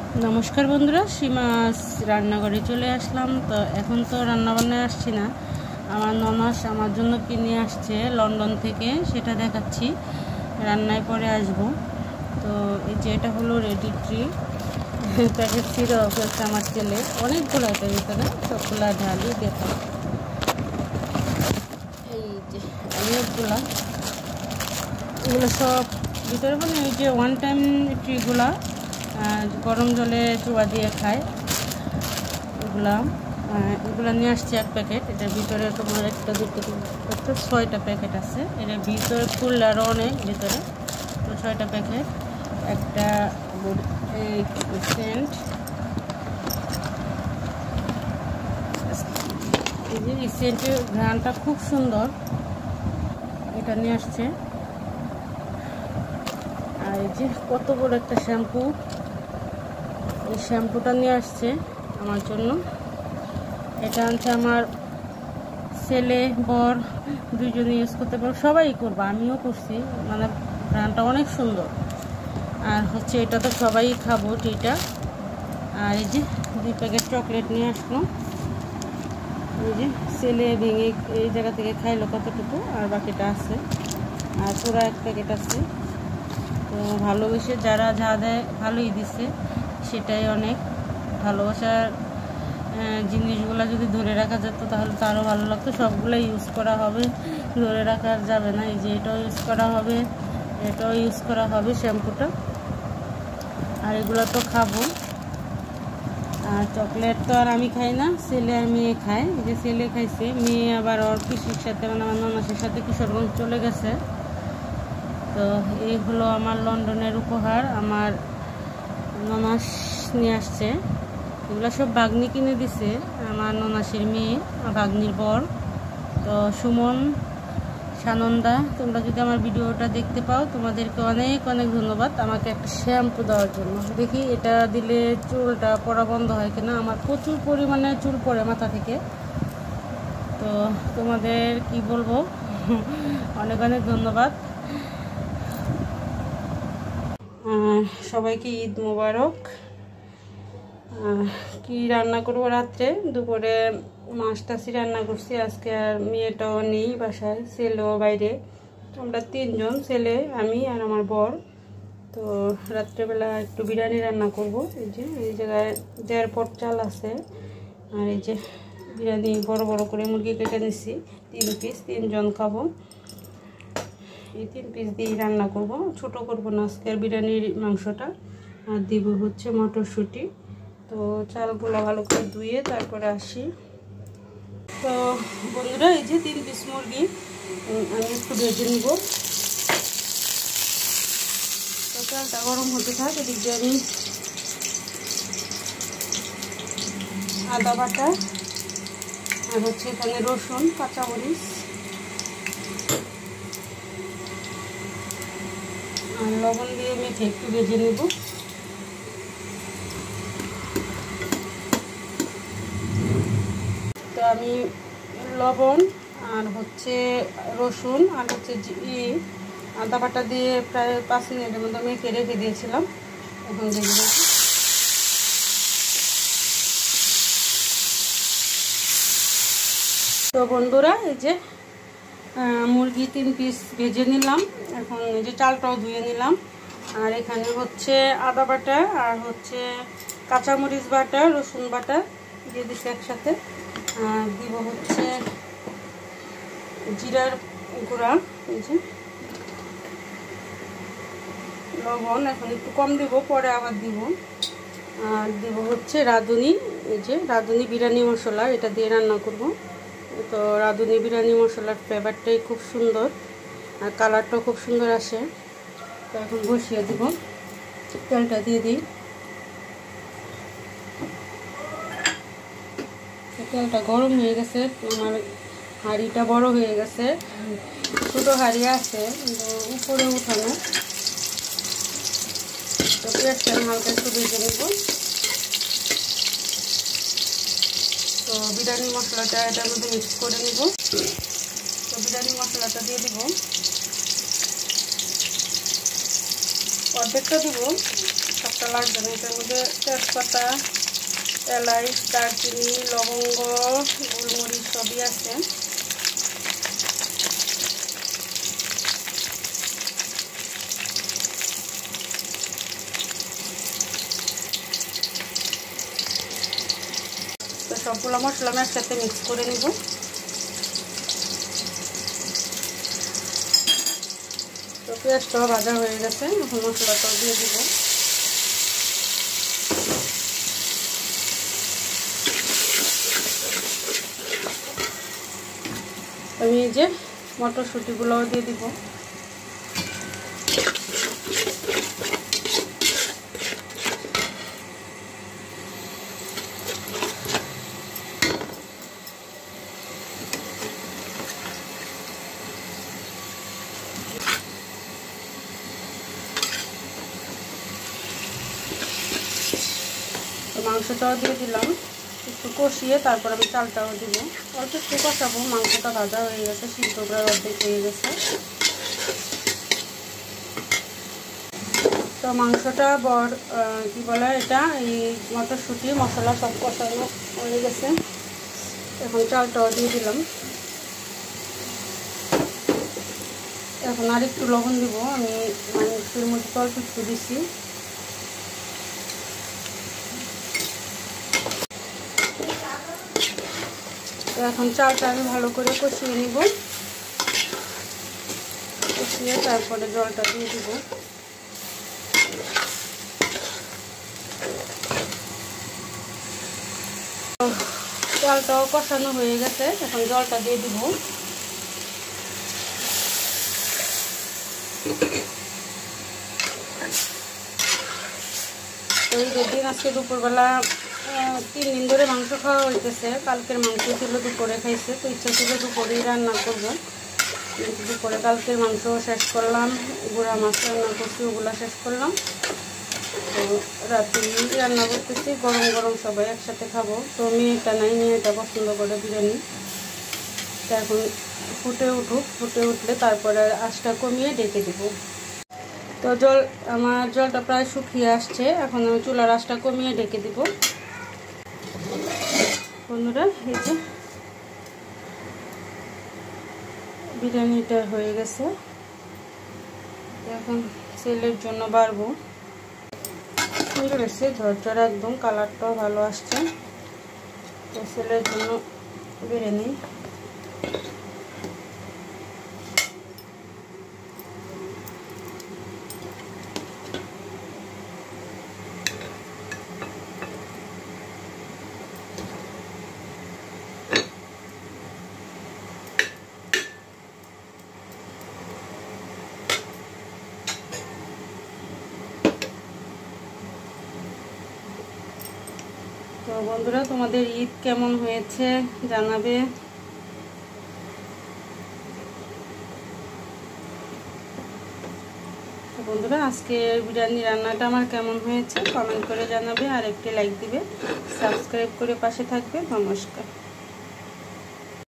নমস্কার বন্ধুরা, সীমাস রান্নাঘরে চলে আসলাম। তো এখন তো রান্নাবান্নায় আসছি না, আমার ননাস আমার জন্য কিনে আসছে লন্ডন থেকে, সেটা দেখাচ্ছি। রান্নায় পরে আসব। তো এই যে এটা হলো রেডি ট্রি প্যাকেট ছিল আমার ছেলে, অনেকগুলো আছে ভিতরে, সবগুলা ঢালি দেখা। এই যে অনেকগুলা, এগুলো সব ভিতরে, মানে এই যে ওয়ান টাইম ট্রিগুলা গরম জলে চুয়া দিয়ে খায়, এগুলা নিয়ে আসছে এক প্যাকেট। এটার ভিতরে তোমার একটা দুটো একটা 6টা প্যাকেট আছে। এটার ভিতরে ফুল আরও অনেক ভিতরে, তো 6টা প্যাকেট। একটা সেন্ট, এই যে এই সেন্টের ঘ্রাণটা খুব সুন্দর, এটা নিয়ে আসছে। আর এই যে কত বড় একটা শ্যাম্পু, এই শ্যাম্পুটা নিয়ে আসছে আমার জন্য। এটা আনছে আমার ছেলে বর দুইজনে ইউজ করতে পারবো, সবাই করবো, আমিও করছি, মানে ব্র্যান্ডটা অনেক সুন্দর। আর হচ্ছে এটা তো সবাই খাবো টিটা। আর এই যে 2 প্যাকেট চকলেট নিয়ে আসলো, এই যে ছেলে ভেঙে এই জায়গা থেকে খাইলো কতটুকু, আর বাকিটা আছে। আর পুরো 1 প্যাকেট আছে। তো ভালোবেসে যারা যা দেয় ভালোই দিছে, সেটাই অনেক। ভালোবাসার জিনিসগুলো যদি ধরে রাখা যেত তাহলে তো আরও ভালো লাগতো। সবগুলো ইউজ করা হবে, ধরে রাখা যাবে না। এই যে এটাও ইউজ করা হবে, এটাও ইউজ করা হবে শ্যাম্পুটা। আর এগুলো তো খাবো। আর চকলেট তো আর আমি খাই না, ছেলে আর মেয়ে খায়। এই যে ছেলে খাইছে, মেয়ে আবার ওর পিসির সাথে, মানে আমার ননাসের সাথে কিশোরগঞ্জ চলে গেছে। তো এই হলো আমার লন্ডনের উপহার, আমার ননাস নিয়ে আসছে। এগুলো সব বাগনি কিনে দিছে, আমার ননাসের মেয়ে, বাগনির বর। তো সুমন, সানন্দা, তোমরা যদি আমার ভিডিওটা দেখতে পাও, তোমাদেরকে অনেক অনেক ধন্যবাদ আমাকে একটা শ্যাম্পু দেওয়ার জন্য। দেখি এটা দিলে চুলটা পড়া বন্ধ হয় কিনা। আমার প্রচুর পরিমাণে চুল পড়ে মাথা থেকে, তো তোমাদের কি বলবো, অনেক অনেক ধন্যবাদ। সবাইকে ঈদ মোবারক। কি রান্না করবো রাত্রে, দুপুরে মাছ টাছি রান্না করছি আজকে। আর মেয়েটাও নেই বাসায়, ছেলেও বাইরে, আমরা 3 জন, ছেলে, আমি আর আমার বর। তো রাত্রেবেলা একটু বিরিয়ানি রান্না করব। এই যে এই জায়গায় 1.5 পট চাল আছে। আর এই যে বিরিয়ানি বড় বড় করে মুরগি কেটে নিচ্ছি 3 পিস, 3 জন খাবো। এই 3 পিস দিয়ে রান্না করব, ছোট করব না আজকের বিরিয়ানির মাংসটা। আর দিব হচ্ছে মটরশুঁটি। তো চালগুলো ভালো করে ধুয়ে তারপরে আসি। তো বন্ধুরা, এই যে 3 পিস মুরগি আমি একটু ভেজে নিব। তো চালটা গরম হতে থাক, এদিকে আমি আদা বাটা, আর হচ্ছে এখানে রসুন, কাঁচামরিচ আর লবণ দিয়ে মেখে একটু ভেজে নেব। তো আমি লবণ আর হচ্ছে রসুন আর হচ্ছে আদা বাটা দিয়ে প্রায় 5 মিনিটের মতো মেখে রেখে দিয়েছিলাম। এখন ভেজে দিয়েছি। তো বন্ধুরা, এই যে মুরগি 3 পিস ভেজে নিলাম। এখন এই যে চালটাও ধুয়ে নিলাম। আর এখানে হচ্ছে আদা বাটা আর হচ্ছে কাঁচামরিচ বাটা, রসুন বাটা দিয়ে দিচ্ছি একসাথে। আর দিব হচ্ছে জিরার গুঁড়া, এই যে লবণ এখন একটু কম দিব, পরে আবার দিব। আর দিব হচ্ছে রাঁধুনি, এই যে রাঁধুনি বিরিয়ানি মশলা, এটা দিয়ে রান্না করব। তো রাঁধুনি বিরিয়ানি মশলার ফ্লেভারটাই খুব সুন্দর, আর কালারটাও খুব সুন্দর আসে। তো এখন বসিয়ে দিব, তেলটা দিয়ে দিই। তেলটা গরম হয়ে গেছে, আমার হাঁড়িটা বড় হয়ে গেছে, ছোটো হাঁড়ি আছে কিন্তু উপরে উঠানো। তো পেঁয়াজটা আমি হালকা একটু ভেজে নেব। তো বিরিয়ানি মশলাটা এটার মধ্যে মিক্স করে নেব। তো বিরিয়ানি মশলাটা দিয়ে দেব, অর্ধেকটা দেবো, মশলা লাগবে না। এটার মধ্যে তেজপাতা, এলাচ, দারচিনি, লবঙ্গ, গোলমরিচ সবই আছে। তো সবগুলো মশলা আমি একসাথে মিক্স করে নিব। তো পেঁয়াজটাও ভাজা হয়ে গেছে, এখন মশলাটাও দিয়ে দিব। আমি এই যে মটরশুঁটিগুলোও দিয়ে দিব। মাংসটাও দিয়ে দিলাম, একটু কষিয়ে তারপর আমি চালটাও দিব। অল্প একটু কষাবো, মাংসটা ভাজা হয়ে গেছে, সিদ্ধ প্রায় অর্ধেক হয়ে গেছে। তো মাংসটা কি বলে এটা, এই মটরশুঁটি মশলা সব কষানো হয়ে গেছে। এখন চালটাও দিয়ে দিলাম। এখন আর একটু লবণ দিব, আমি মাংসের মধ্যে অল্প একটু দিছি। এখন চালটা আমি ভালো করে কষিয়ে নিব, কষিয়ে তারপরে জলটা দিয়ে দিব। চালটাও কষানো হয়ে গেছে, এখন জলটা দিয়ে দিব। তো এই যেদিন আজকে দুপুরবেলা 3 দিন ধরে মাংস খাওয়া হইতেছে। কালকের মাংস ছিল, দুপুরে খাইছে, তো ইচ্ছা ছিল দুপুরেই রান্না করবো। দুপুরে কালকের মাংস শেষ করলাম, গুঁড়া মাছ রান্না করছি, ওগুলো শেষ করলাম। তো রাতে রান্না করতেছি, গরম গরম সবাই একসাথে খাবো। তো মেয়েটা নাই, মেয়েটা পছন্দ করে বিরিয়ানি। তো এখন ফুটে উঠুক, ফুটে উঠলে তারপরে আঁচটা কমিয়ে ডেকে দিব। তো আমার জলটা প্রায় শুকিয়ে আসছে, এখন আমি চুলার আঁচটা কমিয়ে ডেকে দিব। বন্ধুরা, এই যে বিরিয়ানিটা হয়ে গেছে, এখন ছেলের জন্য বাড়বো। সুন্দর এসছে, ঝরঝরা একদম, কালারটাও ভালো আসছে। তো ছেলের জন্য বিরিয়ানি। তো বন্ধুরা, তোমাদের ঈদ কেমন হয়েছে জানাবে। তো বন্ধুরা, আজকে বিরিয়ানি রান্নাটা আমার কেমন হয়েছে কমেন্ট করে জানাবে, আর একটি লাইক দিবে, সাবস্ক্রাইব করে পাশে থাকবে। নমস্কার।